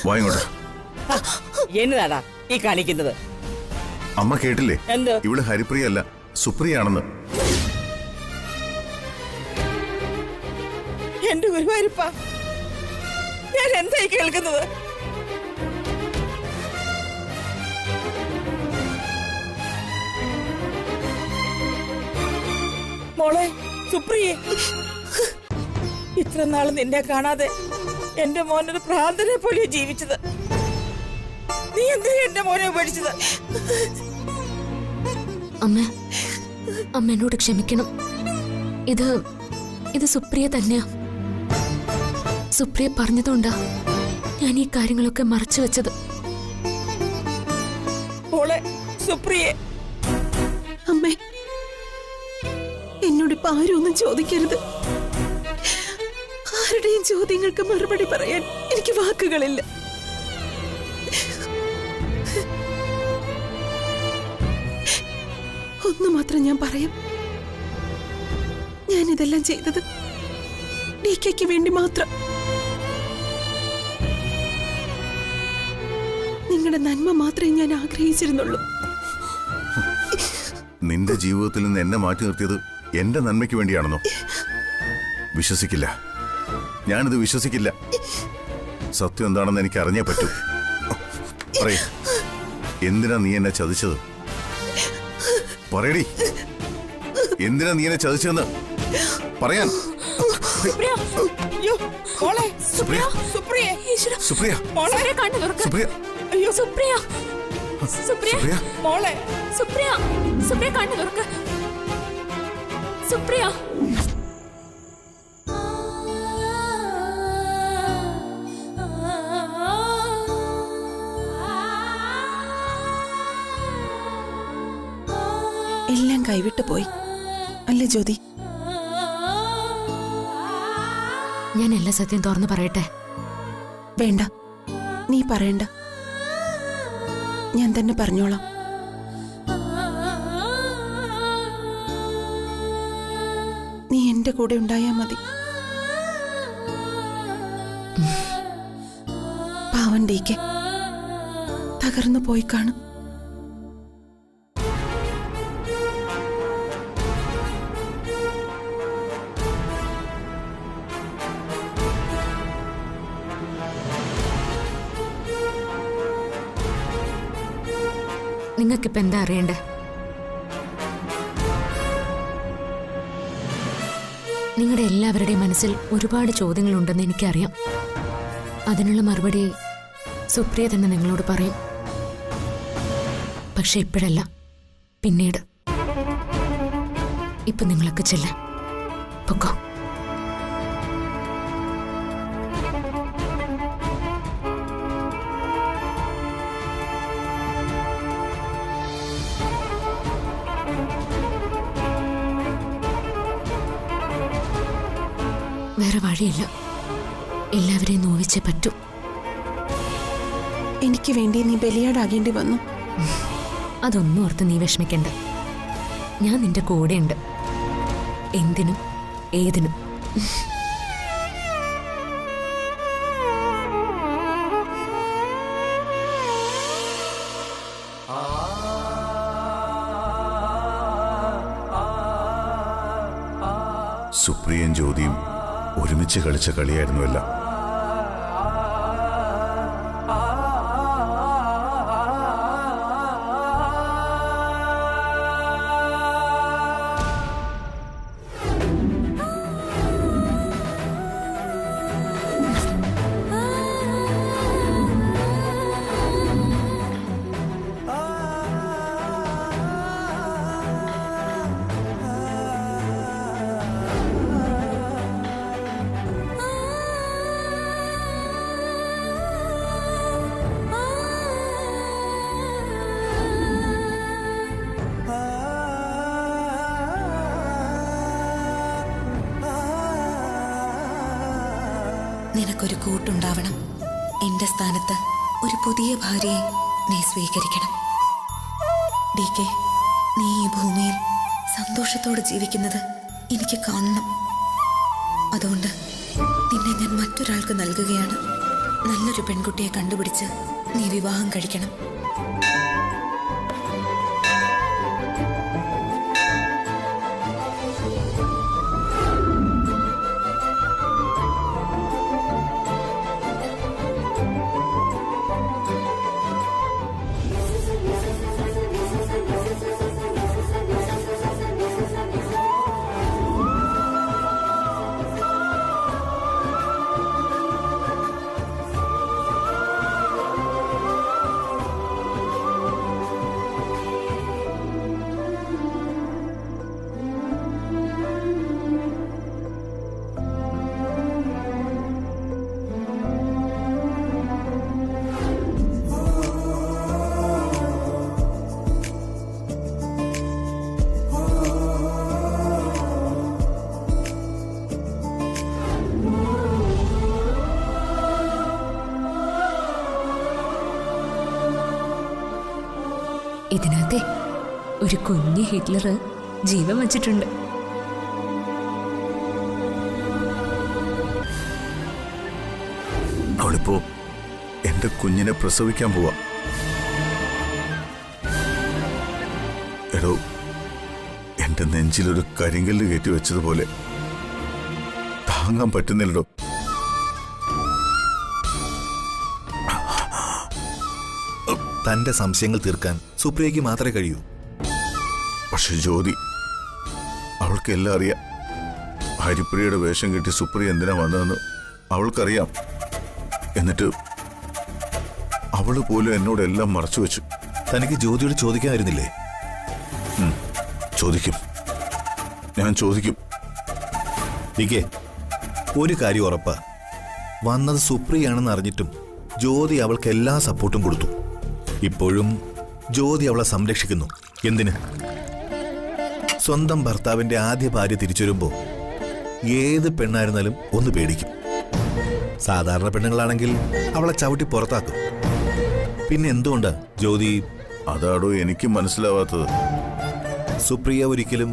വായിങ്ങോട്ട്. എന്നതാടാ ഈ കാണിക്കുന്നത്? അമ്മ കേട്ടില്ലേ? എന്ത്? ഇവള് ഹരിപ്രിയ അല്ല, സുപ്രിയാണെന്ന്. എന്റെ ഗുരുവായൂരപ്പ, ഞാൻ എന്തായി കേൾക്കുന്നത്? മോളെ സുപ്രിയെ, ഇത്ര നാള് നിന്നെ കാണാതെ എന്റെ മോനൊരു ഭ്രാന്തനെ പോലെ ജീവിച്ചത്. നീ എന്തിനാ എന്റെ മോനെ ഉപേക്ഷിച്ചത്? അമ്മ, അമ്മ എന്നോട് ക്ഷമിക്കണം. ഇത് സുപ്രിയ തന്നെയാ. സുപ്രിയ പറഞ്ഞതുകൊണ്ടാ ഞാൻ ഈ കാര്യങ്ങളൊക്കെ മറച്ചു വെച്ചത്. മോളെ സുപ്രിയെ. അമ്മേ, എന്നോടിപ്പോ ആരും ഒന്നും ചോദിക്കരുത്. ആരുടെയും ചോദ്യങ്ങൾക്ക് മറുപടി പറയാൻ എനിക്ക് വാക്കുകളില്ല. ഒന്ന് മാത്രം ഞാൻ പറയാം. ഞാനിതെല്ലാം ചെയ്തത് DKക്ക് വേണ്ടി മാത്രം. നിങ്ങളുടെ നന്മ മാത്രമേ ഞാൻ ആഗ്രഹിച്ചിരുന്നുള്ളൂ. നിന്റെ ജീവിതത്തിൽ നിന്ന് എന്നെ മാറ്റി നിർത്തിയത് എന്റെ നന്മയ്ക്ക് വേണ്ടിയാണെന്നോ? വിശ്വസിക്കില്ല, ഞാനിത് വിശ്വസിക്കില്ല. സത്യം എന്താണെന്ന് എനിക്ക് അറിഞ്ഞേ പറ്റൂ. പറയ്, എന്തിനാ നീ എന്നെ ചതിച്ചത്? പറയടി, എന്തിനാ നീ എന്നെ ചതിച്ചതെന്ന് പറയാൻ. സുപ്രിയ, സുപ്രിയ, സുപ്രിയ, സുപ്രിയ, മോളെ സുപ്രിയ, സുപ്രിയ കണ്ണു തുറക്ക്. സുപ്രിയ, എല്ലാം കൈവിട്ടു പോയി അല്ലേ ജ്യോതി? ഞാൻ എല്ലാ സത്യം തുറന്നു പറയട്ടെ? വേണ്ട, നീ പറയണ്ട, ഞാൻ തന്നെ പറഞ്ഞോളാം. നീ എന്റെ കൂടെ ഉണ്ടായാ മതി. പാവൻ DK തകർന്നു പോയി കാണും. നിങ്ങൾക്കിപ്പോ എന്താ അറിയണ്ടേ? നിങ്ങളുടെ എല്ലാവരുടെയും മനസ്സിൽ ഒരുപാട് ചോദ്യങ്ങളുണ്ടെന്ന് എനിക്കറിയാം. അതിനുള്ള മറുപടി സുപ്രിയ തന്നെ നിങ്ങളോട് പറയും. പക്ഷെ ഇപ്പോഴല്ല, പിന്നീട്. ഇപ്പൊ നിങ്ങളൊക്കെ ചെല്ലാം, പൊക്കോ. വേറെ വഴിയില്ല, എല്ലാവരെയും നോവിച്ചേ പറ്റൂ. എനിക്ക് വേണ്ടി നീ ബലിയാടാകേണ്ടി വന്നു. അതൊന്നും ഓർത്ത് നീ വിഷമിക്കണ്ട. ഞാൻ നിന്റെ കൂടെയുണ്ട്, എന്തിനും ഏതിനും. സുപ്രിയൻ ജ്യോതിയും ഒരുമിച്ച് കളിച്ച കളിയായിരുന്നു എല്ലാം. നിനക്കൊരു കൂട്ടുണ്ടാവണം. എന്റെ സ്ഥാനത്ത് ഒരു പുതിയ ഭാര്യയെ നീ സ്വീകരിക്കണം. DK, നീ ഈ ഭൂമിയിൽ സന്തോഷത്തോടെ ജീവിക്കുന്നത് എനിക്ക് കാണണം. അതുകൊണ്ട് നിന്നെ ഞാൻ മറ്റൊരാൾക്ക് നൽകുകയാണ്. നല്ലൊരു പെൺകുട്ടിയെ കണ്ടുപിടിച്ച് നീ വിവാഹം കഴിക്കണം. ഇതിനകത്തെ ഒരു കുഞ്ഞ് ഹിറ്റ്ലർ ജീവൻ വച്ചിട്ടുണ്ട്. അവളിപ്പോ എന്റെ കുഞ്ഞിനെ പ്രസവിക്കാൻ പോവാ. എടോ, എന്റെ നെഞ്ചിലൊരു കരിങ്കല്ല് കയറ്റി വെച്ചതുപോലെ താങ്ങാൻ പറ്റുന്നില്ലടോ. തന്റെ സംശയങ്ങൾ തീർക്കാൻ സുപ്രിയയ്ക്ക് മാത്രമേ കഴിയൂ. പക്ഷെ ജ്യോതി, അവൾക്ക് എല്ലാം അറിയാം. ഹരിപ്രിയയുടെ വേഷം കെട്ടി സുപ്രിയ എന്തിനാ വന്നതെന്ന് അവൾക്കറിയാം. എന്നിട്ട് അവള് പോലും എന്നോട് എല്ലാം മറച്ചു വെച്ചു. തനിക്ക് ജ്യോതിയോട് ചോദിക്കാമായിരുന്നില്ലേ? ചോദിക്കും, ഞാൻ ചോദിക്കും. ഡികെ, ഒരു കാര്യം ഉറപ്പാ, വന്നത് സുപ്രിയാണെന്ന് അറിഞ്ഞിട്ടും ജ്യോതി അവൾക്ക് എല്ലാ സപ്പോർട്ടും കൊടുത്തു. ഇപ്പോഴും ജ്യോതി അവളെ സംരക്ഷിക്കുന്നു. എന്തിന്? സ്വന്തം ഭർത്താവിന്റെ ആദ്യ ഭാര്യ തിരിച്ചു വരുമ്പോ ഏത് പെണ്ണായിരുന്നാലും ഒന്ന് പേടിക്കും. സാധാരണ പെണ്ണുങ്ങളാണെങ്കിൽ അവളെ ചവിട്ടി പുറത്താക്കും. പിന്നെ എന്തുകൊണ്ടാ ജ്യോതി? അതാടോ എനിക്ക് മനസ്സിലാവാത്തത്. സുപ്രിയ ഒരിക്കലും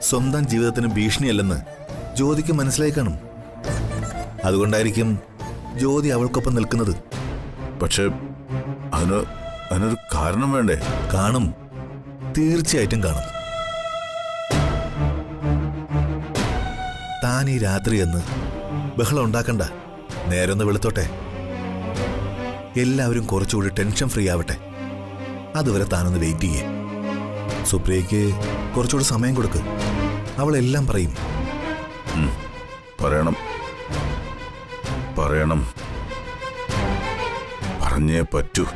സ്വന്തം ജീവിതത്തിന് ഭീഷണിയല്ലെന്ന് ജ്യോതിക്ക് മനസ്സിലായി കാണും. അതുകൊണ്ടായിരിക്കും ജ്യോതി അവൾക്കൊപ്പം നിൽക്കുന്നത്. പക്ഷെ അതിനൊരു കാരണം വേണ്ടേ? കാണും, തീർച്ചയായിട്ടും കാണും. താൻ ഈ രാത്രി എന്ന് ബഹളം ഉണ്ടാക്കണ്ട. നേരൊന്ന് വെളുത്തോട്ടെ. എല്ലാവരും കുറച്ചുകൂടി ടെൻഷൻ ഫ്രീ ആവട്ടെ. അതുവരെ താനൊന്ന് വെയിറ്റ് ചെയ്യേ. സുപ്രിയയ്ക്ക് കുറച്ചുകൂടി സമയം കൊടുക്ക്. അവളെല്ലാം പറയും. പറയണം, പറയണം, പറഞ്ഞേ പറ്റൂ.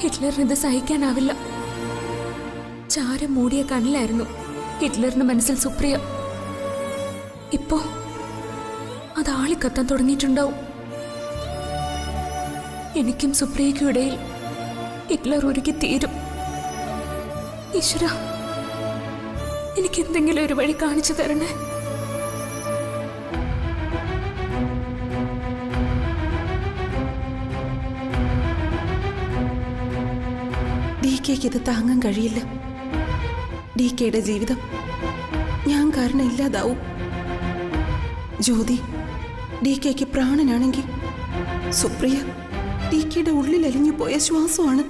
ഹിറ്റ്ലറിന് ഇത് സഹിക്കാനാവില്ല. ചാരം മൂടിയ കണ്ണിലായിരുന്നു ഹിറ്റ്ലറിന്റെ മനസ്സിൽ സുപ്രിയ. ഇപ്പോ അത് ആളിക്കത്താൻ തുടങ്ങിയിട്ടുണ്ടാവും. എനിക്കും സുപ്രിയയ്ക്കും ഇടയിൽ ഹിറ്റ്ലർ ഒരുക്കി തീരും. ഈശ്വര, എനിക്ക് എന്തെങ്കിലും ഒരു വഴി കാണിച്ചു തരണേ. DKക്ക് ഇത് താങ്ങാൻ കഴിയില്ല. DKയുടെ ജീവിതം ഞാൻ കാരണം ഇല്ലാതാവും. ജ്യോതി DKക്ക് പ്രാണനാണെങ്കിൽ സുപ്രിയ DKയുടെ ഉള്ളിൽ അലിഞ്ഞു പോയ ശ്വാസമാണ്.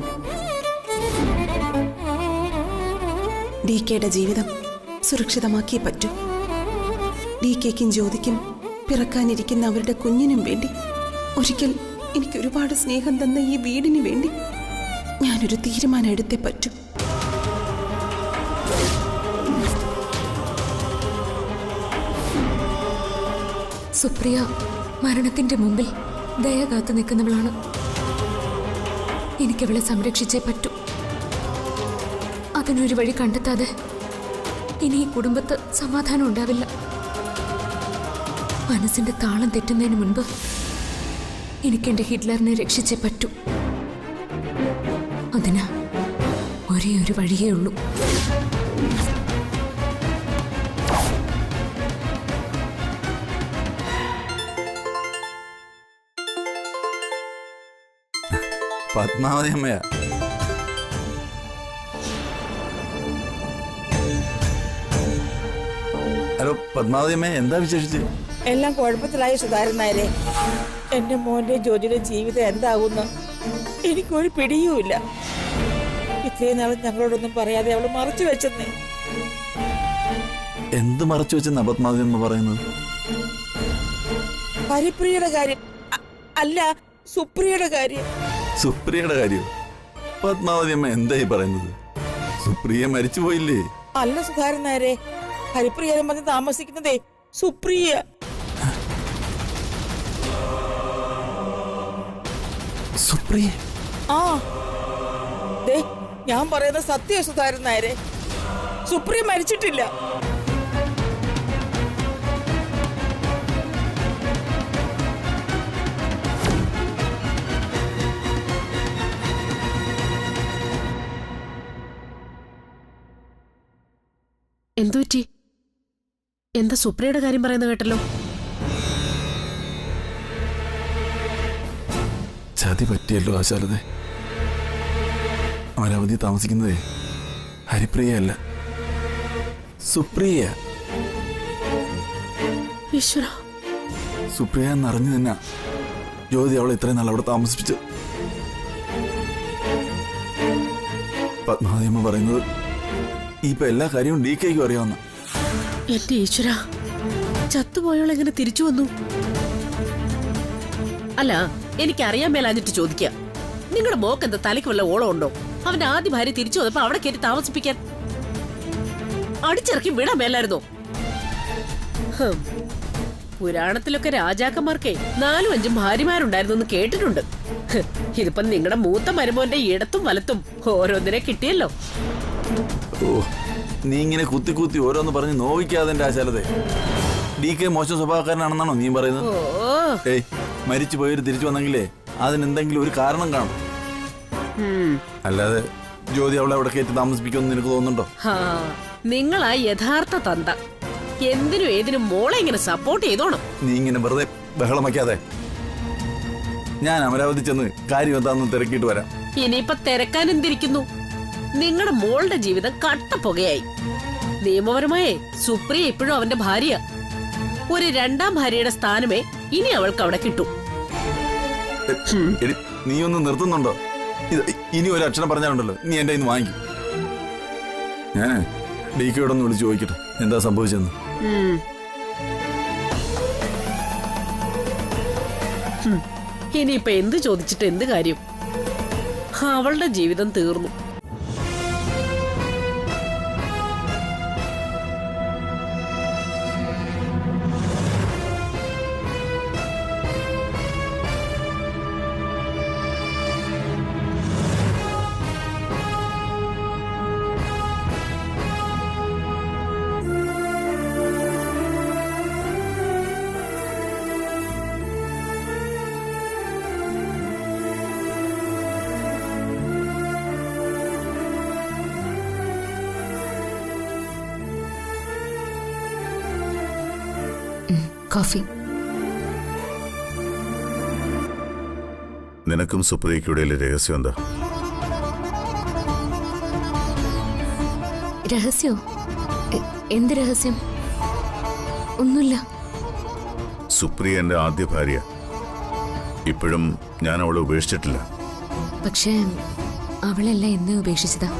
DKയുടെ ജീവിതം സുരക്ഷിതമാക്കിയേ പറ്റൂ. DKക്കും ജ്യോതിക്കും പിറക്കാനിരിക്കുന്ന അവരുടെ കുഞ്ഞിനും വേണ്ടി, ഒരിക്കൽ എനിക്ക് ഒരുപാട് സ്നേഹം തന്ന ഈ വീടിന് വേണ്ടി ഞാനൊരു തീരുമാനം എടുത്തേ പറ്റൂ. സുപ്രിയ മരണത്തിന്റെ മുമ്പിൽ ദയ കാത്തു നിൽക്കുന്നവളാണ്. എനിക്കവളെ സംരക്ഷിച്ചേ പറ്റൂ. അതിനൊരു വഴി കണ്ടെത്താതെ ഇനി ഈ കുടുംബത്ത് സമാധാനം ഉണ്ടാവില്ല. മനസ്സിന്റെ താളം തെറ്റുന്നതിന് മുൻപ് എനിക്കെന്റെ ഹിറ്റ്ലറിനെ രക്ഷിച്ചേ പറ്റൂ. അതിന് ഒരേ ഒരു വഴിയേ ഉള്ളൂ. പത്മാവതി അമ്മയാ. ഹലോ പത്മാവതി അമ്മ, എന്താ വിശേഷിച്ച്? എല്ലാം കുഴപ്പത്തിലായി സുധാകരൻ നായരെ. എന്റെ മോന്റെ ജോജിയുടെ ജീവിതം എന്താകുന്നു എനിക്കൊരു പിടിയുമില്ല. ഇത്രയും നാളും ഞങ്ങളോടൊന്നും പറയാതെ അവള് മറച്ചു വെച്ചെന്നേ. എന്ത് മറച്ചു വെച്ചെന്നാ പത്മാവതി അമ്മ പറയുന്നത്? ഹരിപ്രിയയുടെ കാര്യം അല്ല, സുപ്രിയയുടെ കാര്യം. സുപ്രിയയുടെ കാര്യം? പത്മാവതി അമ്മ എന്തായി പറയുന്നത്? സുപ്രിയ മരിച്ചു പോയില്ലേ? അല്ല സുധാകരൻ നായരെ, ഹരിപ്രിയ വന്ന് താമസിക്കുന്നതേ സുപ്രിയ. സുപ്രിയ? ആ ദേ, ഞാൻ പറയുന്ന സത്യ സുധാകരൻ നായരെ, സുപ്രിയ മരിച്ചിട്ടില്ല. എന്തുപറ്റി? എന്താ സുപ്രിയയുടെ കാര്യം പറയുന്നത് കേട്ടല്ലോ? ചതി പറ്റിയല്ലോ ആശാലതേ. അമരാവതി താമസിക്കുന്നതേ ഹരിപ്രിയയല്ല, സുപ്രിയ. ഈശ്വര, സുപ്രിയ എന്നറിഞ്ഞു തന്നെ ജ്യോതി അവളെ ഇത്രയും നാൾ അവിടെ താമസിപ്പിച്ച്. പത്മാവതിയമ്മ പറയുന്നത് ഇപ്പൊ എല്ലാ കാര്യവും DKയ്ക്കും അറിയാവുന്ന. എന്റെ ഈശ്വര, ചത്തുപോയോൾ എങ്ങനെ തിരിച്ചു വന്നു? അല്ല, എനിക്കറിയാൻ മേലാഞ്ഞിട്ട് ചോദിക്കാം. നിങ്ങളുടെ മോക്ക് എന്താ തലയ്ക്ക് വല്ല ഓളം ഉണ്ടോ? അവന്റെ ആദ്യ ഭാര്യ തിരിച്ചു വന്നപ്പോ അവിടെ കയറ്റി താമസിപ്പിക്കാൻ അടിച്ചിറക്കി വിടാൻ മേലായിരുന്നോ? പുരാണത്തിലൊക്കെ രാജാക്കന്മാർക്കേ 4-5 ഭാര്യമാരുണ്ടായിരുന്നു എന്ന് കേട്ടിട്ടുണ്ട്. ഇതിപ്പം നിങ്ങളുടെ മൂത്ത മരുമോന്റെ ഇടത്തും വലത്തും ഓരോന്നിനെ കിട്ടിയല്ലോ. ഓ, നീ ഇങ്ങനെ കുത്തി കുത്തി ഓരോന്ന് പറഞ്ഞ് നോവിക്കാതെ എന്റെ ആശാലതേ. DK മോശം സ്വഭാവക്കാരനാണെന്നാണോ നീ പറയുന്നത്? ഏയ്, മരിച്ചു പോയവര് തിരിച്ചു വന്നെങ്കിലേ അതിനെന്തെങ്കിലും ഒരു കാരണം കാണും. അല്ലാതെ ജ്യോതി അവളെ അവിടെ കയറ്റി താമസിപ്പിക്കുമെന്ന് നിനക്ക് തോന്നുന്നുണ്ടോ? നിങ്ങളാ യഥാർത്ഥ തന്ത. എന്തിനും ഏതിനും മോളെ ഇങ്ങനെ സപ്പോർട്ട് ചെയ്തോണം. നീ ഇങ്ങനെ വെറുതെ ബഹളം വയ്ക്കാതെ. ഞാൻ അമരാവതി ചെന്ന് കാര്യം എന്താണെന്ന് തിരക്കിയിട്ട് വരാം. ഇനിയിപ്പൊ തിരക്കാൻ എന്തിരിക്കുന്നു? നിങ്ങളുടെ മോളുടെ ജീവിതം കട്ടപ്പുകയായി. നിയമപരമായേ സുപ്രിയ ഇപ്പോഴും അവന്റെ ഭാര്യ. ഒരു 2ാം ഭാര്യയുടെ സ്ഥാനമേ ഇനി അവൾക്ക് അവിടെ കിട്ടും. നീ ഒന്ന് നിർത്തുന്നുണ്ടോ? ഇനി ഒരു അക്ഷരം പറഞ്ഞാലുണ്ടല്ലോ നീ എന്റെ ഇന്ന് വാങ്ങിക്കും. ഞാൻ DKയോടൊന്ന് വിളിച്ച് ചോദിക്കട്ടെ എന്താ സംഭവിച്ചെന്ന്. ഇനിയിപ്പൊ എന്ത് ചോദിച്ചിട്ട് എന്ത് കാര്യം? അവളുടെ ജീവിതം തീർന്നു. കോഫി. നിനക്കും സുപ്രിയയ്ക്കിടയിലെ രഹസ്യം എന്താ? രഹസ്യോ? എന്ത് രഹസ്യം? ഒന്നുമില്ല. സുപ്രിയ എന്റെ ആദ്യ ഭാര്യ. ഇപ്പോഴും ഞാൻ അവളെ ഉപേക്ഷിച്ചിട്ടില്ല. പക്ഷേ അവളല്ല എന്നെ ഉപേക്ഷിച്ചതാ.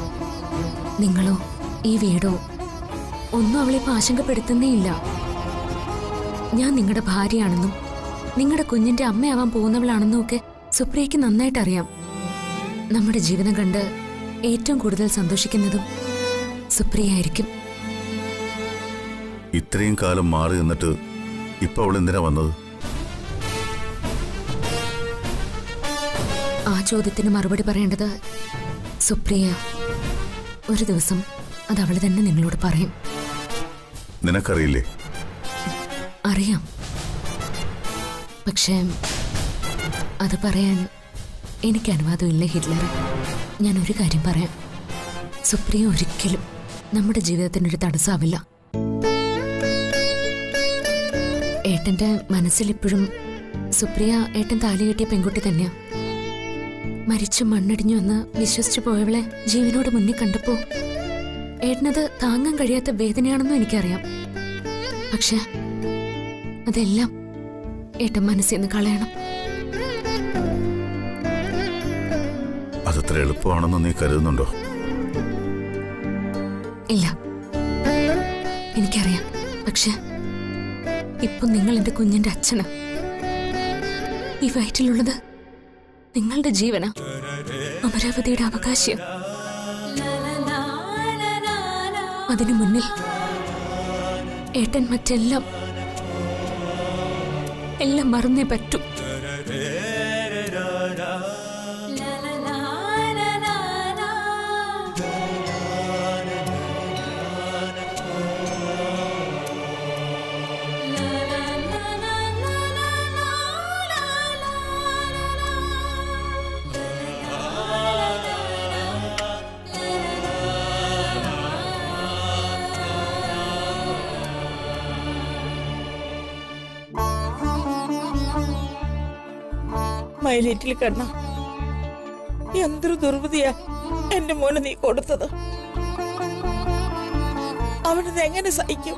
നിങ്ങളോ ഈ വീടോ ഒന്നും അവളെ ഇപ്പൊ ആശങ്കപ്പെടുത്തുന്നേയില്ല. ഞാൻ നിങ്ങളുടെ ഭാര്യയാണെന്നും നിങ്ങളുടെ കുഞ്ഞിന്റെ അമ്മയാവാൻ പോകുന്നവളാണെന്നും ഒക്കെ സുപ്രിയയ്ക്ക് നന്നായിട്ട് അറിയാം. നമ്മുടെ ജീവിതം കണ്ട് ഏറ്റവും കൂടുതൽ സന്തോഷിക്കുന്നതും സുപ്രിയ ആയിരിക്കും. ഇത്രയും കാലം മാറി നിന്നിട്ട് ഇപ്പൊ അവൾ എന്തിനാ വന്നത്? ആ ചോദ്യത്തിന് മറുപടി പറയേണ്ടത് സുപ്രിയ. ഒരു ദിവസം അത് അവൾ തന്നെ നിങ്ങളോട് പറയും. നിനക്കറിയില്ലേ? അറിയാം. പക്ഷേ അത് പറയാൻ എനിക്ക് അനുവാദമില്ല ഹിറ്റ്ലർ. ഞാൻ ഒരു കാര്യം പറയാം. സുപ്രിയ ഒരിക്കലും നമ്മുടെ ജീവിതത്തിനൊരു തടസ്സമാവില്ല. ഏട്ടന്റെ മനസ്സിലിപ്പോഴും സുപ്രിയ ഏട്ടൻ താലി കെട്ടിയ പെൺകുട്ടി തന്നെയാ. മരിച്ചു മണ്ണടിഞ്ഞു എന്ന് വിശ്വസിച്ചു പോയവളെ ജീവനോട് മുന്നിൽ കണ്ടപ്പോ ഏട്ടനത് താങ്ങാൻ കഴിയാത്ത വേദനയാണെന്നും എനിക്കറിയാം. പക്ഷെ അതെല്ലാം ഏട്ടൻ മനസ്സിൽ നിന്ന് കളയണം. അതത്ര എളുപ്പമാണെന്ന് നീ കരുതുന്നുണ്ടോ? ഇല്ല, എനിക്കറിയാം. പക്ഷെ ഇപ്പൊ നിങ്ങൾ എന്റെ കുഞ്ഞിന്റെ അച്ഛനാ. ഈ വയറ്റിലുള്ളത് നിങ്ങളുടെ ജീവനാ, അമരാവതിയുടെ അവകാശം. അതിനു മുന്നിൽ ഏട്ടൻ മറ്റെല്ലാം മറന്നേ പറ്റൂ. മൈ ലിറ്റിൽ കണ്ണ, എന്തൊരു ദുർവിധിയാ എന്റെ മോനെ നീ കൊടുത്തത്. അവനത് എങ്ങനെ സഹിക്കും?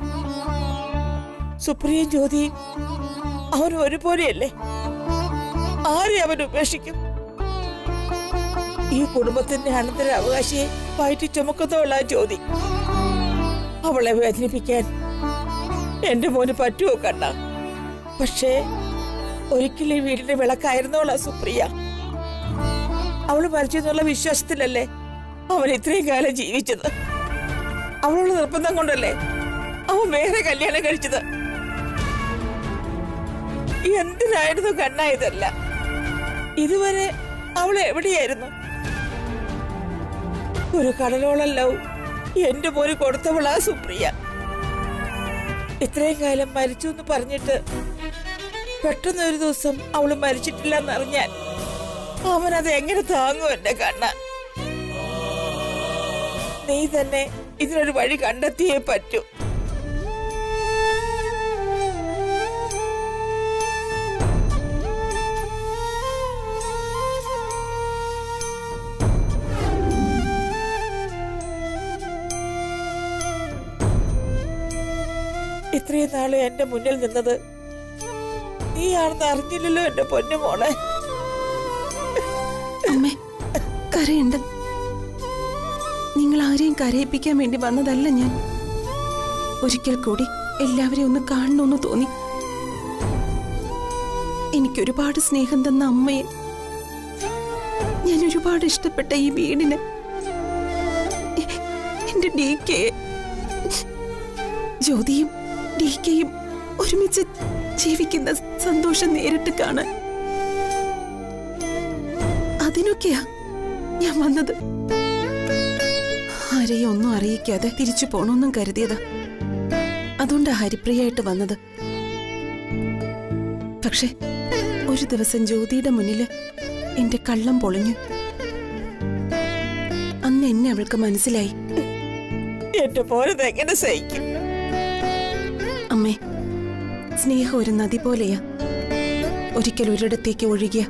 സുപ്രിയയും ജ്യോതിയും അവൻ ഒരുപോലെയല്ലേ? ആരെ അവൻ ഉപേക്ഷിക്കും? ഈ കുടുംബത്തിന്റെ അനന്തര അവകാശിയെ വയറ്റി ചുമക്കുന്നവളാ ജ്യോതി. അവളെ വേദനിപ്പിക്കാൻ എന്റെ മോന് പറ്റുമോ കണ്ണ? പക്ഷേ ഒരിക്കലും ഈ വീടിന്റെ വിളക്കായിരുന്നോളാ സുപ്രിയ. അവള് മരിച്ചെന്നുള്ള വിശ്വാസത്തിലല്ലേ അവൻ ഇത്രയും കാലം ജീവിച്ചത്. അവളുടെ നിർബന്ധം കൊണ്ടല്ലേ അവൻ വേറെ കല്യാണം കഴിച്ചത്. എന്തിനായിരുന്നു കണ്ണ ഇതല്ല? ഇതുവരെ അവൾ എവിടെയായിരുന്നു? ഒരു കടലോളം ലവ് എന്റെ മോന് കൊടുത്തവളാ സുപ്രിയ. ഇത്രയും കാലം മരിച്ചു എന്ന് പറഞ്ഞിട്ട് പെട്ടെന്ന് ഒരു ദിവസം അവള് മരിച്ചിട്ടില്ല എന്നറിഞ്ഞാൽ അവനത് എങ്ങനെ താങ്ങും എന്റെ കണ്ണ? നീ തന്നെ ഇതിനൊരു വഴി കണ്ടെത്തിയേ പറ്റൂ. ഇത്രയും നാള് എന്റെ മുന്നിൽ നിന്നത് നീയാണെന്ന് അറിഞ്ഞില്ലല്ലോ എന്റെ പൊന്നു മോളെ. അമ്മേ, കരയണ്ട. നിങ്ങൾ ആരെയും കരയിപ്പിക്കാൻ വേണ്ടി വന്നതല്ല ഞാൻ. ഒരിക്കൽ കൂടി എല്ലാവരെയും ഒന്ന് കാണണമെന്ന് തോന്നി. എനിക്കൊരുപാട് സ്നേഹം തന്ന അമ്മയെ, ഞാൻ ഒരുപാട് ഇഷ്ടപ്പെട്ട ഈ വീടിന്, എന്റെ DKയെ, ജ്യോതിയും DKയും ഒരുമിച്ച് ജീവിക്കുന്ന സന്തോഷം നേരിട്ട് കാണാൻ, അതിനൊക്കെയാ ഞാൻ വന്നത്. ആരെയും ഒന്നും അറിയിക്കാതെ തിരിച്ചു പോണമെന്നും കരുതിയതാ. അതുകൊണ്ടാ ഹരിപ്രിയായിട്ട് വന്നത്. പക്ഷെ ഒരു ദിവസം ജ്യോതിയുടെ മുന്നില് എന്റെ കള്ളം പൊളിഞ്ഞു. അന്ന് എന്നെ അവൾക്ക് മനസ്സിലായി. എന്റെ മോനത് എങ്ങനെ സഹിക്കും? അമ്മേ, സ്നേഹം ഒരു നദി പോലെയാ. ഒരിക്കൽ ഒരിടത്തേക്ക് ഒഴുകിയ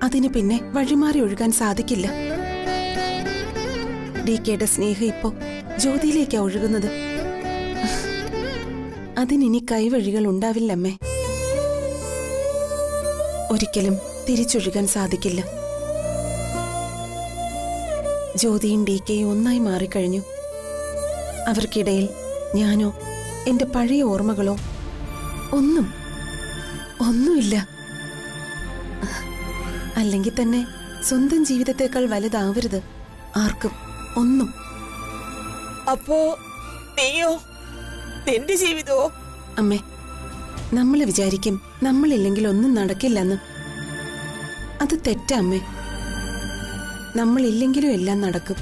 അതിന് പിന്നെ വഴിമാറി ഒഴുകാൻ സാധിക്കില്ല. DKയുടെ സ്നേഹം ഇപ്പോ ജ്യോതിയിലേക്കാ ഒഴുകുന്നത്. അതിനി കൈവഴികൾ ഉണ്ടാവില്ലമ്മേ. ഒരിക്കലും തിരിച്ചൊഴുകാൻ സാധിക്കില്ല. ജ്യോതിയും DKയും ഒന്നായി മാറിക്കഴിഞ്ഞു. അവർക്കിടയിൽ ഞാനോ എന്റെ പഴയ ഓർമ്മകളോ ഒന്നുമില്ല. അല്ലെങ്കിൽ തന്നെ സ്വന്തം ജീവിതത്തെക്കാൾ വലുതാവരുത് ആർക്കും ഒന്നും. അപ്പോ നീയോ? നിന്റെ ജീവിതമോ? അമ്മേ, നമ്മൾ വിചാരിക്കും നമ്മളില്ലെങ്കിൽ ഒന്നും നടക്കില്ലെന്ന്. അത് തെറ്റാ അമ്മേ. നമ്മളില്ലെങ്കിലും എല്ലാം നടക്കും.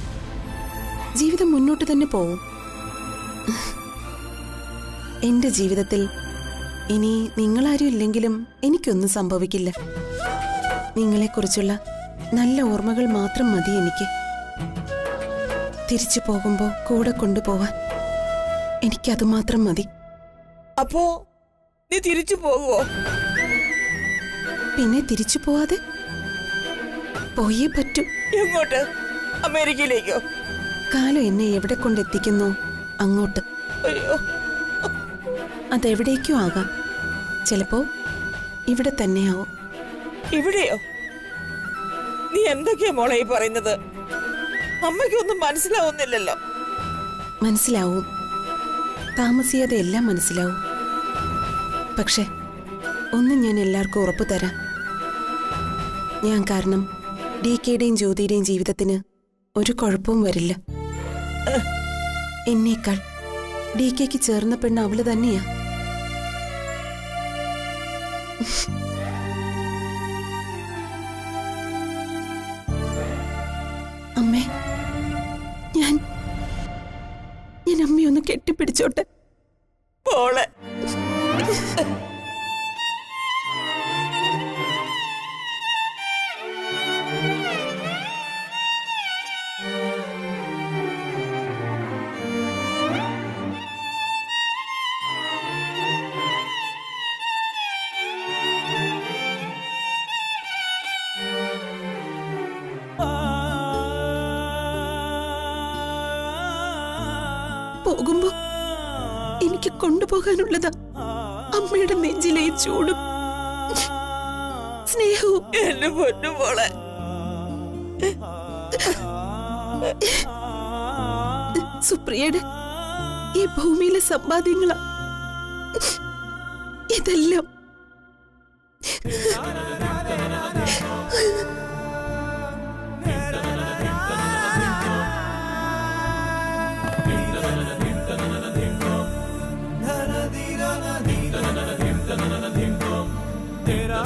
ജീവിതം മുന്നോട്ട് തന്നെ പോവും. എന്റെ ജീവിതത്തിൽ ഇനി നിങ്ങളാരും ഇല്ലെങ്കിലും എനിക്കൊന്നും സംഭവിക്കില്ല. നിങ്ങളെക്കുറിച്ചുള്ള നല്ല ഓർമ്മകൾ മാത്രം മതി എനിക്ക്. തിരിച്ചു പോകുമ്പോ കൂടെ കൊണ്ടുപോവാൻ. എനിക്കത് മാത്രം മതി. അപ്പോ നീ തിരിച്ചു പോകുവോ? പിന്നെ തിരിച്ചു പോവാതെ പോയേ പറ്റൂ. എങ്ങോട്ട്? അമേരിക്കയിലേക്കോ? കാലം എന്നെ എവിടെ കൊണ്ടെത്തിക്കുന്നോ അങ്ങോട്ട്. അയ്യോ, അതെവിടേക്കോ ആകാം. ചിലപ്പോ ഇവിടെ തന്നെയാവും. ഇവിടെയോ? നീ എന്തൊക്കെയാ മോളെ ഈ പറയുന്നത്? അമ്മയ്ക്കൊന്നും മനസ്സിലാവുന്നില്ലല്ലോ. മനസ്സിലാവും, താമസിയാതെ എല്ലാം മനസ്സിലാവും. പക്ഷെ ഒന്നും ഞാൻ എല്ലാവർക്കും ഉറപ്പു തരാം. ഞാൻ കാരണം DKയുടെയും ജ്യോതിയുടെയും ജീവിതത്തിന് ഒരു കുഴപ്പവും വരില്ല. എന്നേക്കാൾ DKക്ക് ചേർന്ന പെണ്ണ് അവള് തന്നെയാ. അമ്മേ, ഞാൻ അമ്മയൊന്ന് കെട്ടിപ്പിടിച്ചോട്ടെ. മോളെ, പോകുമ്പോ എനിക്ക് കൊണ്ടുപോകാനുള്ളതാ അമ്മയുടെ നെഞ്ചിലെ ചൂടും സ്നേഹവും. എന്റെ പൊന്നു മോളെ, സുപ്രിയയുടെ ഈ ഭൂമിയിലെ സമ്പാദ്യങ്ങളാ ഇതെല്ലാം. तेरा